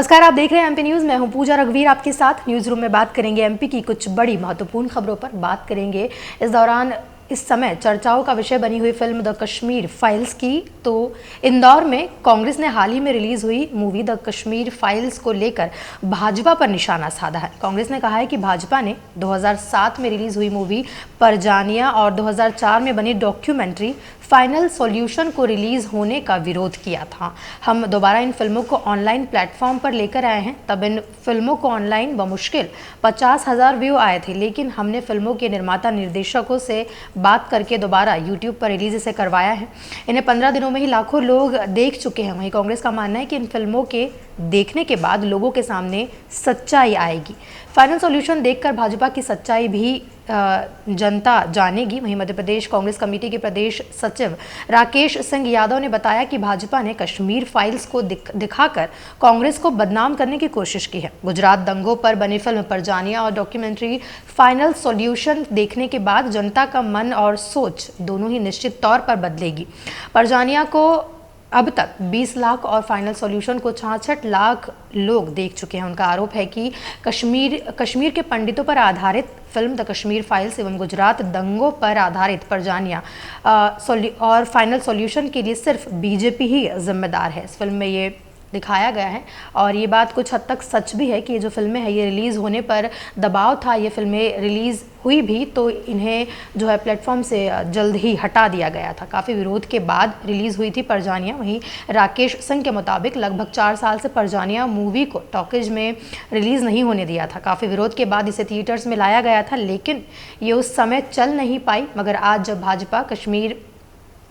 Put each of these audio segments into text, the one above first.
नमस्कार, आप देख रहे हैं एमपी न्यूज़। मैं हूं पूजा रघुवीर आपके साथ। न्यूज़ रूम में बात करेंगे एमपी की कुछ बड़ी महत्वपूर्ण खबरों पर। बात करेंगे इस दौरान इस समय चर्चाओं का विषय बनी हुई फिल्म द कश्मीर फाइल्स की। तो इंदौर में कांग्रेस ने हाल ही में रिलीज हुई मूवी द कश्मीर फाइल्स को लेकर भाजपा पर निशाना साधा है। कांग्रेस ने कहा है कि भाजपा ने 2007 में रिलीज हुई मूवी परजानिया और 2004 में बनी डॉक्यूमेंट्री फाइनल सॉल्यूशन को रिलीज होने का विरोध किया था। हम दोबारा इन फिल्मों को ऑनलाइन प्लेटफॉर्म पर लेकर आए हैं। तब इन फिल्मों को ऑनलाइन बमुश्किल 50,000 व्यू आए थे, लेकिन हमने फिल्मों के निर्माता निर्देशकों से बात करके दोबारा यूट्यूब पर रिलीज इसे करवाया है। इन्हें 15 दिनों में ही लाखों लोग देख चुके हैं। वहीं कांग्रेस का मानना है कि इन फिल्मों के देखने के बाद लोगों के सामने सच्चाई आएगी। फाइनल सॉल्यूशन देखकर भाजपा की सच्चाई भी जनता जानेगी। वहीं मध्य प्रदेश कांग्रेस कमेटी के प्रदेश सचिव राकेश सिंह यादव ने बताया कि भाजपा ने कश्मीर फाइल्स को दिखाकर कांग्रेस को बदनाम करने की कोशिश की है। गुजरात दंगों पर बनी फिल्म परजानिया और डॉक्यूमेंट्री फाइनल सॉल्यूशन देखने के बाद जनता का मन और सोच दोनों ही निश्चित तौर पर बदलेगी। परजानिया को अब तक 20 लाख और फाइनल सॉल्यूशन को 66 लाख लोग देख चुके हैं। उनका आरोप है कि कश्मीर के पंडितों पर आधारित फिल्म द कश्मीर फाइल्स एवं गुजरात दंगों पर आधारित परजानिया और फाइनल सॉल्यूशन के लिए सिर्फ बीजेपी ही जिम्मेदार है। इस फिल्म में ये दिखाया गया है और ये बात कुछ हद तक सच भी है कि ये जो फिल्में हैं ये रिलीज़ होने पर दबाव था। ये फिल्में रिलीज़ हुई भी तो इन्हें जो है प्लेटफॉर्म से जल्द ही हटा दिया गया था। काफ़ी विरोध के बाद रिलीज़ हुई थी परजानिया। वहीं राकेश सिंह के मुताबिक लगभग 4 साल से परजानिया मूवी को टॉकीज में रिलीज़ नहीं होने दिया था। काफ़ी विरोध के बाद इसे थिएटर्स में लाया गया था, लेकिन ये उस समय चल नहीं पाई। मगर आज जब भाजपा कश्मीर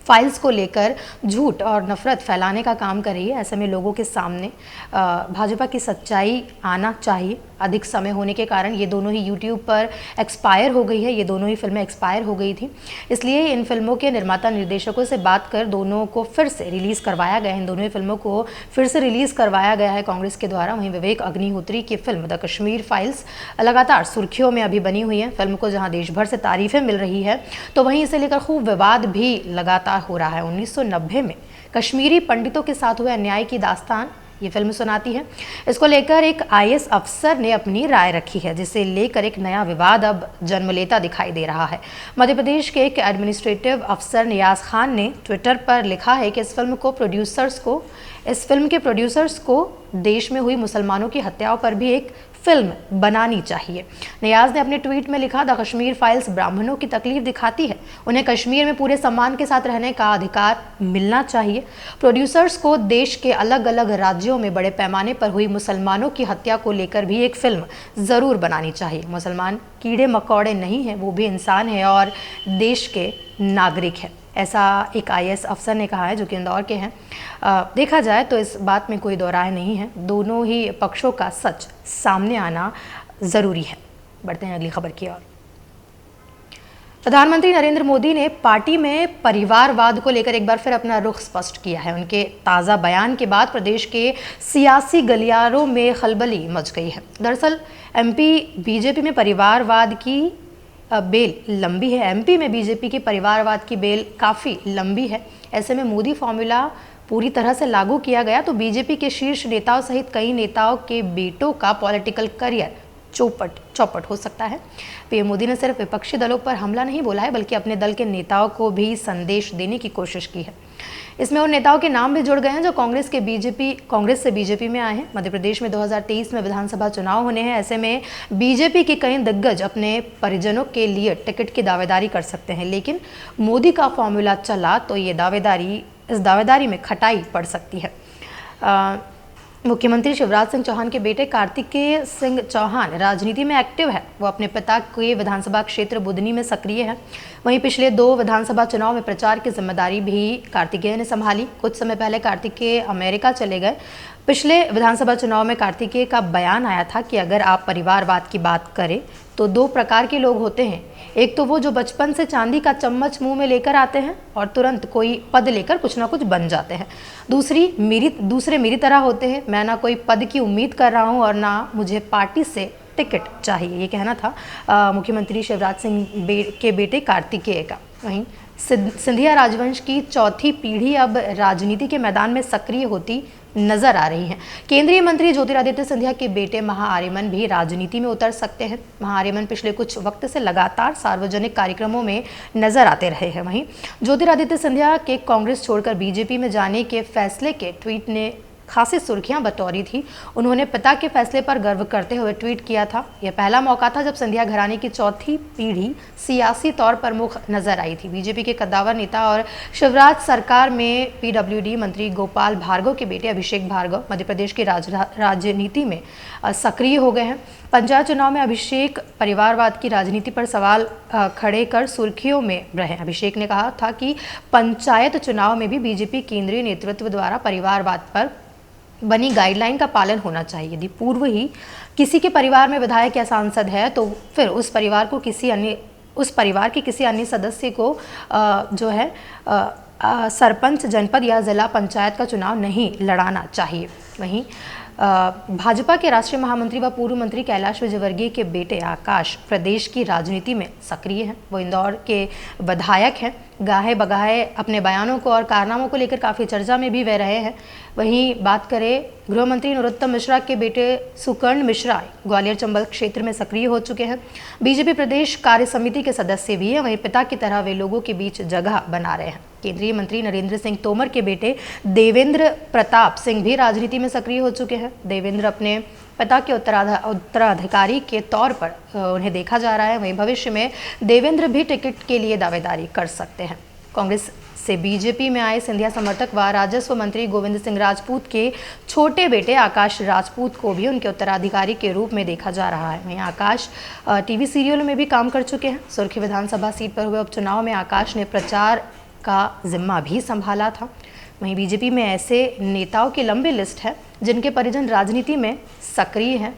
फाइल्स को लेकर झूठ और नफरत फैलाने का काम कर रही है, ऐसे में लोगों के सामने भाजपा की सच्चाई आना चाहिए। अधिक समय होने के कारण ये दोनों ही यूट्यूब पर एक्सपायर हो गई है। ये दोनों ही फिल्में एक्सपायर हो गई थी, इसलिए इन फिल्मों के निर्माता निर्देशकों से बात कर दोनों को फिर से रिलीज़ करवाया गया है। इन दोनों ही फिल्मों को फिर से रिलीज़ करवाया गया है कांग्रेस के द्वारा। वहीं विवेक अग्निहोत्री की फिल्म द कश्मीर फाइल्स लगातार सुर्खियों में अभी बनी हुई है। फिल्म को जहाँ देश भर से तारीफें मिल रही है, तो वहीं इसे लेकर खूब विवाद भी लगातार हो रहा है। 1990 में कश्मीरी पंडितों के साथ हुए अन्याय की दास्तान ये फिल्म सुनाती है। इसको लेकर एक आईएएस अफसर ने अपनी राय रखी है, जिसे लेकर एक नया विवाद अब जन्म लेता दिखाई दे रहा है। मध्य प्रदेश के एक एडमिनिस्ट्रेटिव अफसर नियाज खान ने ट्विटर पर लिखा है कि इस फिल्म के प्रोड्यूसर्स को देश में हुई मुसलमानों की हत्याओं पर भी एक फिल्म बनानी चाहिए। नियाज ने अपने ट्वीट में लिखा, द कश्मीर फाइल्स ब्राह्मणों की तकलीफ दिखाती है। उन्हें कश्मीर में पूरे सम्मान के साथ रहने का अधिकार मिलना चाहिए। प्रोड्यूसर्स को देश के अलग अलग राज्यों में बड़े पैमाने पर हुई मुसलमानों की हत्या को लेकर भी एक फिल्म ज़रूर बनानी चाहिए। मुसलमान कीड़े मकोड़े नहीं हैं, वो भी इंसान है और देश के नागरिक हैं, ऐसा एक आईएएस अफसर ने कहा है जो कि इंदौर के हैं। देखा जाए तो इस बात में कोई दो राय नहीं है। दोनों ही पक्षों का सच सामने आना ज़रूरी है। बढ़ते हैं अगली खबर की ओर। प्रधानमंत्री नरेंद्र मोदी ने पार्टी में परिवारवाद को लेकर एक बार फिर अपना रुख स्पष्ट किया है। उनके ताज़ा बयान के बाद प्रदेश के सियासी गलियारों में खलबली मच गई है। दरअसल एमपी बीजेपी में परिवारवाद की बेल लंबी है। एमपी में बीजेपी की परिवारवाद की बेल काफ़ी लंबी है। ऐसे में मोदी फॉर्मूला पूरी तरह से लागू किया गया तो बीजेपी के शीर्ष नेताओं सहित कई नेताओं के बेटों का पॉलिटिकल करियर चौपट हो सकता है। पीएम मोदी ने सिर्फ विपक्षी दलों पर हमला नहीं बोला है, बल्कि अपने दल के नेताओं को भी संदेश देने की कोशिश की है। इसमें उन नेताओं के नाम भी जुड़ गए हैं जो कांग्रेस से बीजेपी में आए हैं। मध्य प्रदेश में 2023 में विधानसभा चुनाव होने हैं। ऐसे में बीजेपी के कई दिग्गज अपने परिजनों के लिए टिकट की दावेदारी कर सकते हैं, लेकिन मोदी का फॉर्मूला चला तो इस दावेदारी में खटाई पड़ सकती है। मुख्यमंत्री शिवराज सिंह चौहान के बेटे कार्तिकेय सिंह चौहान राजनीति में एक्टिव है। वो अपने पिता के विधानसभा क्षेत्र बुदनी में सक्रिय है। वहीं पिछले 2 विधानसभा चुनाव में प्रचार की जिम्मेदारी भी कार्तिकेय ने संभाली। कुछ समय पहले कार्तिकेय अमेरिका चले गए। पिछले विधानसभा चुनाव में कार्तिकेय का बयान आया था कि अगर आप परिवारवाद की बात करें तो 2 प्रकार के लोग होते हैं। एक तो वो जो बचपन से चांदी का चम्मच मुंह में लेकर आते हैं और तुरंत कोई पद लेकर कुछ ना कुछ बन जाते हैं। दूसरे मेरी तरह होते हैं। मैं ना कोई पद की उम्मीद कर रहा हूँ और ना मुझे पार्टी से टिकट चाहिए। ये कहना था मुख्यमंत्री शिवराज सिंह के बेटे कार्तिकेय का। वहीं सिंधिया राजवंश की चौथी पीढ़ी अब राजनीति के मैदान में सक्रिय होती नजर आ रही हैं। केंद्रीय मंत्री ज्योतिरादित्य सिंधिया के बेटे महाआर्यमन भी राजनीति में उतर सकते हैं। महाआर्यमन पिछले कुछ वक्त से लगातार सार्वजनिक कार्यक्रमों में नजर आते रहे हैं। वहीं ज्योतिरादित्य सिंधिया के कांग्रेस छोड़कर बीजेपी में जाने के फैसले के ट्वीट ने खासी सुर्खियां बटोरी थी। उन्होंने पिता के फैसले पर गर्व करते हुए ट्वीट किया था। यह पहला मौका था जब सिंधिया घराने की चौथी पीढ़ी सियासी तौर पर मुख नजर आई थी। बीजेपी के कद्दावर नेता और शिवराज सरकार में पीडब्ल्यूडी मंत्री गोपाल भार्गव के बेटे अभिषेक भार्गव मध्य प्रदेश की राजनीति में सक्रिय हो गए हैं। पंचायत चुनाव में अभिषेक परिवारवाद की राजनीति पर सवाल खड़े कर सुर्खियों में रहे। अभिषेक ने कहा था कि पंचायत चुनाव में भी बीजेपी केंद्रीय नेतृत्व द्वारा परिवारवाद पर बनी गाइडलाइन का पालन होना चाहिए। यदि पूर्व ही किसी के परिवार में विधायक या सांसद है तो फिर उस परिवार के किसी अन्य सदस्य को सरपंच, जनपद या जिला पंचायत का चुनाव नहीं लड़ाना चाहिए। वहीं भाजपा के राष्ट्रीय महामंत्री व पूर्व मंत्री कैलाश विजयवर्गीय के बेटे आकाश प्रदेश की राजनीति में सक्रिय हैं। वो इंदौर के विधायक हैं। गाहे बगाहे अपने बयानों को और कारनामों को लेकर काफ़ी चर्चा में भी वे रहे हैं। वहीं बात करें गृह मंत्री नरोत्तम मिश्रा के बेटे सुकर्ण मिश्रा ग्वालियर चंबल क्षेत्र में सक्रिय हो चुके हैं। बीजेपी प्रदेश कार्य समिति के सदस्य भी हैं। वहीं पिता की तरह वे लोगों के बीच जगह बना रहे हैं। केंद्रीय मंत्री नरेंद्र सिंह तोमर के बेटे देवेंद्र प्रताप सिंह भी राजनीति में सक्रिय हो चुके हैं। देवेंद्र अपने पिता के उत्तराधिकारी के तौर पर उन्हें देखा जा रहा है। वहीं भविष्य में देवेंद्र भी टिकट के लिए दावेदारी कर सकते हैं। कांग्रेस से बीजेपी में आए सिंधिया समर्थक व राजस्व मंत्री गोविंद सिंह राजपूत के छोटे बेटे आकाश राजपूत को भी उनके उत्तराधिकारी के रूप में देखा जा रहा है। वहीं आकाश टीवी सीरियलों में भी काम कर चुके हैं। सुर्खी विधानसभा सीट पर हुए उपचुनाव में आकाश ने प्रचार का जिम्मा भी संभाला था। वहीं बीजेपी में ऐसे नेताओं की लंबी लिस्ट है जिनके परिजन राजनीति में सक्रिय हैं।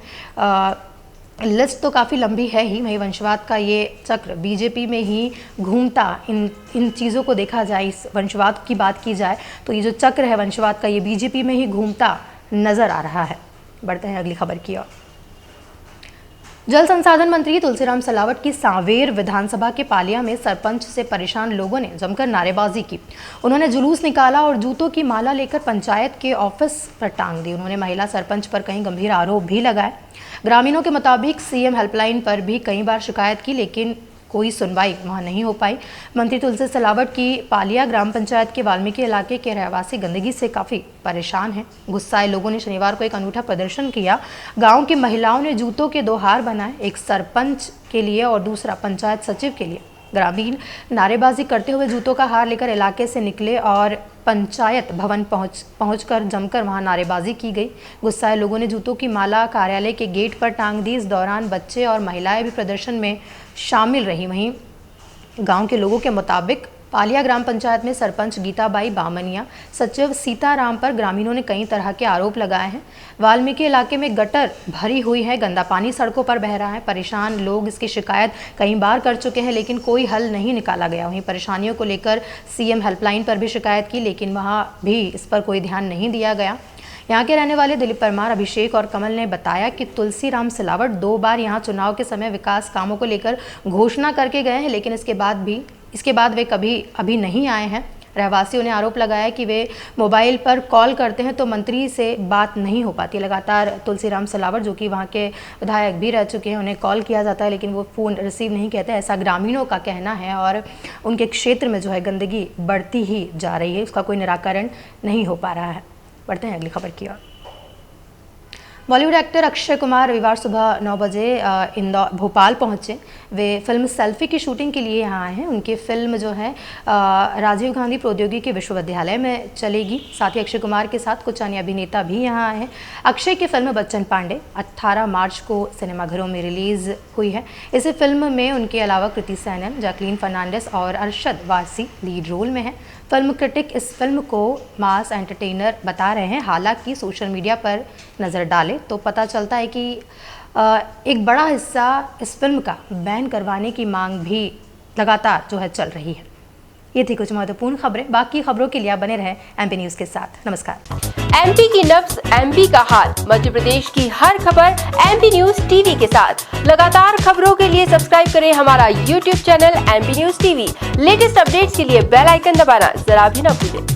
लिस्ट तो काफ़ी लंबी है ही। वहीं वंशवाद का ये चक्र बीजेपी में ही घूमता, इन चीज़ों को देखा जाए, इस वंशवाद की बात की जाए तो ये जो चक्र है वंशवाद का, ये बीजेपी में ही घूमता नज़र आ रहा है। बढ़ते हैं अगली खबर की ओर। जल संसाधन मंत्री तुलसीराम सिलावट की सांवेर विधानसभा के पालिया में सरपंच से परेशान लोगों ने जमकर नारेबाजी की। उन्होंने जुलूस निकाला और जूतों की माला लेकर पंचायत के ऑफिस पर टांग दी। उन्होंने महिला सरपंच पर कई गंभीर आरोप भी लगाए। ग्रामीणों के मुताबिक सीएम हेल्पलाइन पर भी कई बार शिकायत की लेकिन कोई सुनवाई वहां नहीं हो पाई। मंत्री तुलसी सिलावट की पालिया ग्राम पंचायत के वाल्मीकि इलाके के रहवासी गंदगी से काफ़ी परेशान हैं। गुस्साए लोगों ने शनिवार को एक अनूठा प्रदर्शन किया। गांव की महिलाओं ने जूतों के 2 हार बनाए, एक सरपंच के लिए और दूसरा पंचायत सचिव के लिए। ग्रामीण नारेबाजी करते हुए जूतों का हार लेकर इलाके से निकले और पंचायत भवन पहुंचकर जमकर वहां नारेबाजी की गई। गुस्साए लोगों ने जूतों की माला कार्यालय के गेट पर टांग दी। इस दौरान बच्चे और महिलाएं भी प्रदर्शन में शामिल रही। वहीं गांव के लोगों के मुताबिक पालिया ग्राम पंचायत में सरपंच गीताबाई बामनिया, सचिव सीताराम पर ग्रामीणों ने कई तरह के आरोप लगाए हैं। वाल्मीकि इलाके में गटर भरी हुई है, गंदा पानी सड़कों पर बह रहा है। परेशान लोग इसकी शिकायत कई बार कर चुके हैं लेकिन कोई हल नहीं निकाला गया। वहीं परेशानियों को लेकर सीएम हेल्पलाइन पर भी शिकायत की लेकिन वहां भी इस पर कोई ध्यान नहीं दिया गया। यहाँ के रहने वाले दिलीप परमार, अभिषेक और कमल ने बताया कि तुलसीराम सिलावट 2 बार यहाँ चुनाव के समय विकास कामों को लेकर घोषणा करके गए हैं लेकिन इसके बाद वे कभी अभी नहीं आए हैं। रहवासियों ने आरोप लगाया कि वे मोबाइल पर कॉल करते हैं तो मंत्री से बात नहीं हो पाती। लगातार तुलसीराम सिलावट जो कि वहाँ के विधायक भी रह चुके हैं, उन्हें कॉल किया जाता है लेकिन वो फ़ोन रिसीव नहीं कहते, ऐसा ग्रामीणों का कहना है। और उनके क्षेत्र में जो है गंदगी बढ़ती ही जा रही है, उसका कोई निराकरण नहीं हो पा रहा है। बढ़ते हैं अगली खबर की ओर। बॉलीवुड एक्टर अक्षय कुमार रविवार सुबह 9 बजे भोपाल पहुंचे। वे फिल्म सेल्फी की शूटिंग के लिए यहाँ आए हैं। उनकी फिल्म जो है राजीव गांधी प्रौद्योगिकी विश्वविद्यालय में चलेगी। साथ ही अक्षय कुमार के साथ कुछ अन्य अभिनेता भी यहाँ आए हैं। अक्षय की फिल्म बच्चन पांडे 18 मार्च को सिनेमाघरों में रिलीज हुई है। इस फिल्म में उनके अलावा कृति सैनन, जैकलीन फर्नांडिस और अरशद वारसी लीड रोल में हैं। फिल्म क्रिटिक इस फिल्म को मास एंटरटेनर बता रहे हैं। हालांकि सोशल मीडिया पर नज़र डालें तो पता चलता है कि एक बड़ा हिस्सा इस फिल्म का बैन करवाने की मांग भी लगातार जो है चल रही है। ये थी कुछ महत्वपूर्ण खबरें। बाकी खबरों के लिए आप बने रहें MP न्यूज़ के साथ। नमस्कार। एमपी की नब्ज, एमपी का हाल, मध्य प्रदेश की हर खबर एमपी न्यूज टीवी के साथ। लगातार खबरों के लिए सब्सक्राइब करें हमारा YouTube channel MP news TV. Latest updates के लिए बेल आइकन दबाना जरा भी न भूलें।